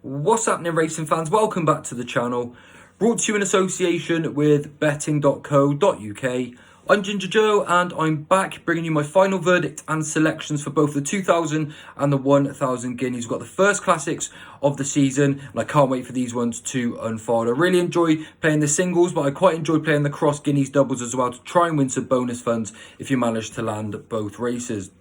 What's happening, racing fans? Welcome back to the channel. Brought to you in association with betting.co.uk. I'm Ginger Joe and I'm back bringing you my final verdict and selections for both the 2000 and the 1000 Guineas. We've got the first classics of the season and I can't wait for these ones to unfold. I really enjoy playing the singles, but I quite enjoy playing the cross Guineas doubles as well to try and win some bonus funds if you manage to land both races.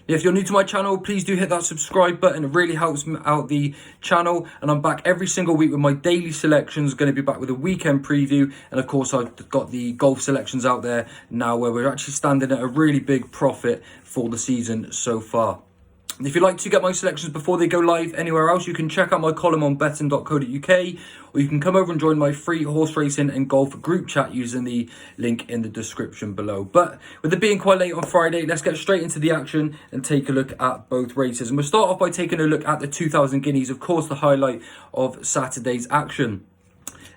If you're new to my channel, please do hit that subscribe button. It really helps me out the channel. And I'm back every single week with my daily selections. Going to be back with a weekend preview. And of course, I've got the golf selections out there now where we're actually standing at a really big profit for the season so far. And if you'd like to get my selections before they go live anywhere else, you can check out my column on betting.co.uk, or you can come over and join my free horse racing and golf group chat using the link in the description below. But with it being quite late on Friday, let's get straight into the action and take a look at both races. And we'll start off by taking a look at the 2000 Guineas, of course, the highlight of Saturday's action.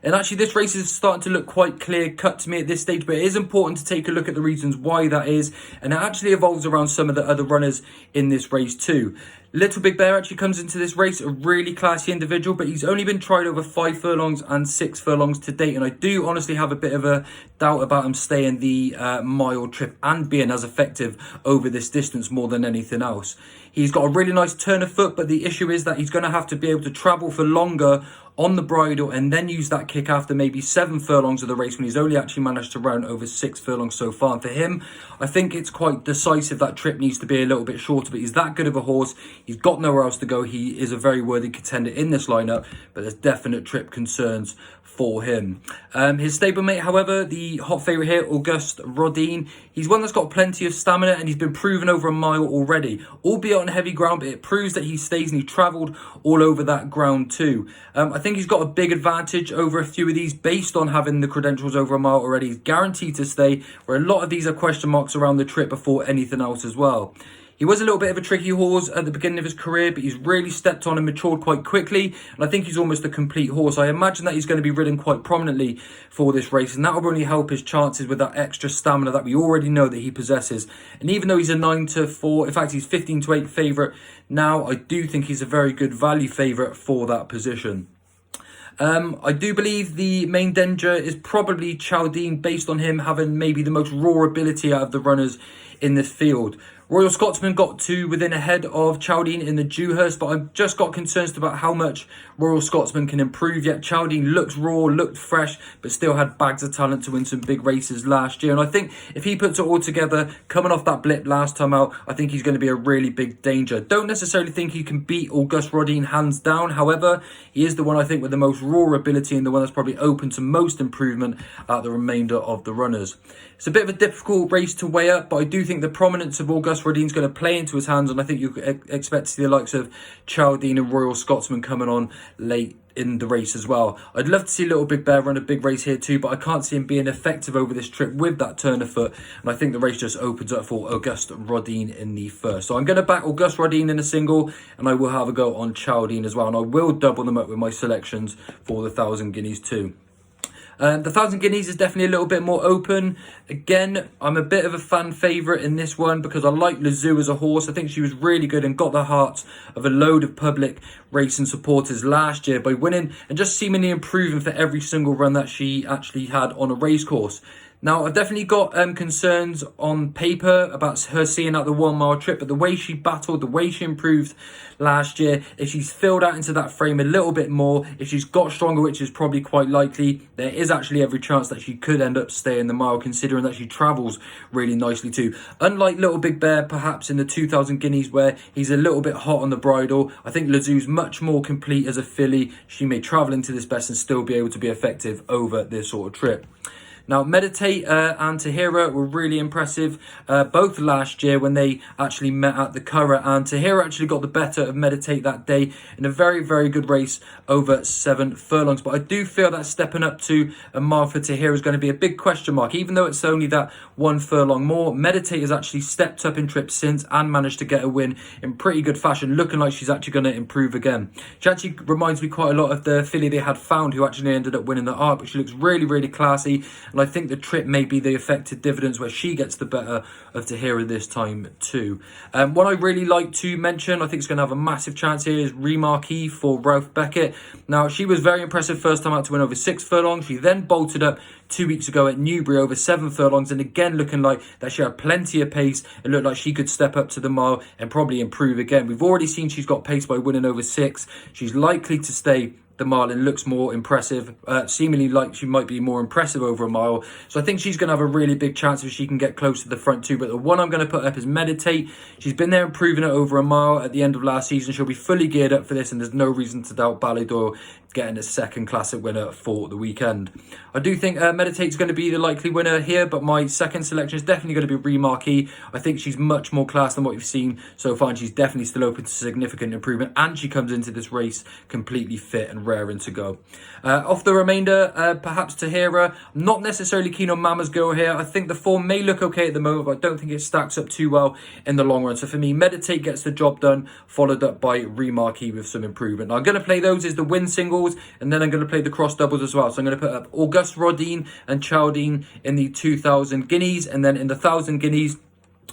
And actually, this race is starting to look quite clear-cut to me at this stage, but it is important to take a look at the reasons why that is. And it actually evolves around some of the other runners in this race too. Little Big Bear actually comes into this race a really classy individual, but he's only been tried over 5 furlongs and 6 furlongs to date. And I do honestly have a bit of a doubt about him staying the mile trip and being as effective over this distance more than anything else. He's got a really nice turn of foot, but the issue is that he's going to have to be able to travel for longer on the bridle and then use that kick after maybe 7 furlongs of the race when he's only actually managed to run over 6 furlongs so far. And for him, I think it's quite decisive that trip needs to be a little bit shorter, but he's that good of a horse. He's got nowhere else to go. He is a very worthy contender in this lineup, but there's definite trip concerns for him. His stablemate, however, the hot favourite here, Auguste Rodin, he's one that's got plenty of stamina and he's been proven over a mile already, albeit on heavy ground, but it proves that he stays and he travelled all over that ground too. I think he's got a big advantage over a few of these based on having the credentials over a mile already. He's guaranteed to stay, where a lot of these are question marks around the trip before anything else as well. He was a little bit of a tricky horse at the beginning of his career, but he's really stepped on and matured quite quickly. And I think he's almost a complete horse. I imagine that he's going to be ridden quite prominently for this race. And that will only help his chances with that extra stamina that we already know that he possesses. And even though he's a 9-4, in fact, he's 15-8 favourite now, I do think he's a very good value favourite for that position. I do believe the main danger is probably Chaldine, based on him having maybe the most raw ability out of the runners in this field. Royal Scotsman got to within a head of Chaldine in the Dewhurst, but I've just got concerns about how much Royal Scotsman can improve. Yet Chaldine looks raw, looked fresh, but still had bags of talent to win some big races last year. And I think if he puts it all together, coming off that blip last time out, I think he's going to be a really big danger. Don't necessarily think he can beat Auguste Rodin hands down. However, he is the one I think with the most raw ability and the one that's probably open to most improvement out of the remainder of the runners. It's a bit of a difficult race to weigh up, but I do think the prominence of Auguste Rodin's going to play into his hands, and I think you expect to see the likes of Chaldine and Royal Scotsman coming on late in the race as well. I'd love to see Little Big Bear run a big race here too, but I can't see him being effective over this trip with that turn of foot, and I think the race just opens up for Auguste Rodin in the first. So I'm going to back Auguste Rodin in a single, and I will have a go on Chaldine as well, and I will double them up with my selections for the 1000 Guineas too. The 1000 Guineas is definitely a little bit more open. Again, I'm a bit of a fan favourite in this one because I like Lazoo as a horse. I think she was really good and got the hearts of a load of public racing supporters last year by winning and just seemingly improving for every single run that she actually had on a racecourse. Now, I've definitely got concerns on paper about her seeing out the 1 mile trip, but the way she battled, the way she improved last year, if she's filled out into that frame a little bit more, if she's got stronger, which is probably quite likely, there is actually every chance that she could end up staying the mile, considering that she travels really nicely too. Unlike Little Big Bear, perhaps in the 2000 Guineas, where he's a little bit hot on the bridle, I think Lazoo's much more complete as a filly. She may travel into this best and still be able to be effective over this sort of trip. Now, Meditate and Tahira were really impressive both last year when they actually met at the Curragh, and Tahira actually got the better of Meditate that day in a very, very good race over 7 furlongs. But I do feel that stepping up to a mile for Tahira is going to be a big question mark. Even though it's only that 1 furlong more, Meditate has actually stepped up in trips since and managed to get a win in pretty good fashion, looking like she's actually going to improve again. She actually reminds me quite a lot of the filly they had Found, who actually ended up winning the Arc, but she looks really, really classy. and I think the trip may be the affected dividends where she gets the better of Tahira this time too. One I really like to mention, I think it's going to have a massive chance here, is Remarquee for Ralph Beckett. Now, she was very impressive first time out to win over 6 furlongs. She then bolted up 2 weeks ago at Newbury over 7 furlongs, and again looking like that she had plenty of pace. It looked like she could step up to the mile and probably improve again. We've already seen she's got pace by winning over 6. She's likely to stay the mile and looks more impressive, seemingly like she might be more impressive over a mile. So I think she's going to have a really big chance if she can get close to the front too. But the one I'm going to put up is Meditate. She's been there improving it over a mile at the end of last season. She'll be fully geared up for this, and there's no reason to doubt Ballydoyle getting a second classic winner for the weekend. I do think Meditate's going to be the likely winner here, but my second selection is definitely going to be Remarquee. I think she's much more class than what we've seen so far, and she's definitely still open to significant improvement, and she comes into this race completely fit and raring to go. Off the remainder, perhaps Tahira. I'm not necessarily keen on Mama's Girl here. I think the form may look okay at the moment, but I don't think it stacks up too well in the long run. So for me, Meditate gets the job done, followed up by Remarquee with some improvement. Now, I'm going to play those as the win singles, and then I'm going to play the cross doubles as well. So I'm going to put up Auguste Rodin and Chaldine in the 2,000 guineas, and then in the 1,000 guineas,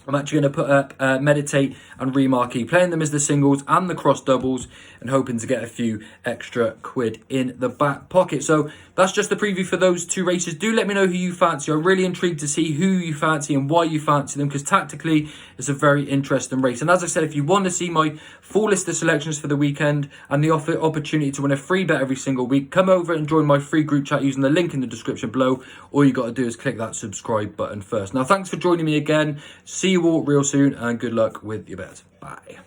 I'm actually going to put up Meditate and Remarquee, playing them as the singles and the cross doubles, and hoping to get a few extra quid in the back pocket. So that's just the preview for those 2 races. Do let me know who you fancy. I'm really intrigued to see who you fancy and why you fancy them, because tactically it's a very interesting race. And as I said, if you want to see my full list of selections for the weekend and the opportunity to win a free bet every single week, come over and join my free group chat using the link in the description below. All you got to do is click that subscribe button first. Now, thanks for joining me again. See you all real soon, and good luck with your bet. Bye.